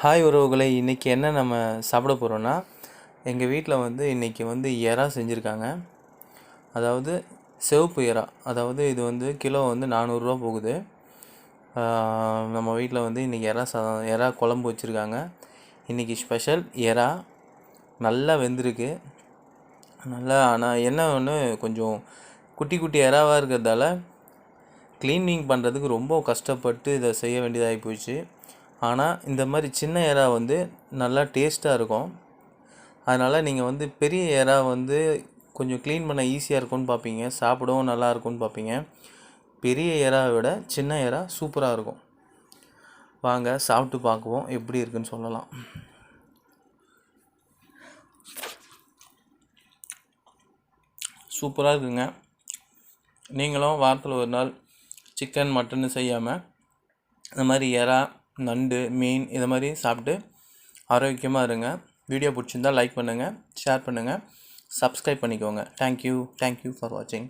Hi உறவுகளே, இன்றைக்கி என்ன நம்ம சாப்பிட போகிறோன்னா, எங்கள் வீட்டில் இன்றைக்கி எறா செஞ்சுருக்காங்க. அதாவது சிவப்பு எறா. அதாவது இது கிலோ 400 போகுது. நம்ம வீட்டில் இன்றைக்கி எறா குழம்பு வச்சுருக்காங்க. இன்றைக்கி ஸ்பெஷல் எறா நல்லா வெந்திருக்கு. நல்லா ஆனால் என்ன ஒன்று, கொஞ்சம் குட்டி குட்டி எறாவாக இருக்கிறதால க்ளீனிங் பண்ணுறதுக்கு ரொம்ப கஷ்டப்பட்டு இதை செய்ய வேண்டியதாகி போச்சு. ஆனால் இந்த மாதிரி சின்ன எறா நல்லா டேஸ்ட்டாக இருக்கும். அதனால் நீங்கள் பெரிய எறா கொஞ்சம் க்ளீன் பண்ண ஈஸியாக இருக்கும்னு பார்ப்பீங்க, சாப்பிடவும் நல்லா இருக்கும்னு பார்ப்பீங்க. பெரிய எறாவை விட சின்ன எறா சூப்பராக இருக்கும். வாங்க சாப்பிட்டு பார்க்குவோம், எப்படி இருக்குன்னு சொல்லலாம். சூப்பராக இருக்குங்க. நீங்களும் வாரத்தில் ஒரு நாள் சிக்கன் மட்டன் செய்யாமல் இந்த மாதிரி எறா, நண்டு, மீன் இதை மாதிரி சாப்பிட்டு ஆரோக்கியமாக இருங்க. வீடியோ பிடிச்சிருந்தால் லைக் பண்ணுங்கள், ஷேர் பண்ணுங்கள், சப்ஸ்கிரைப் பண்ணிக்கோங்க. தேங்க்யூ ஃபார் வாட்சிங்.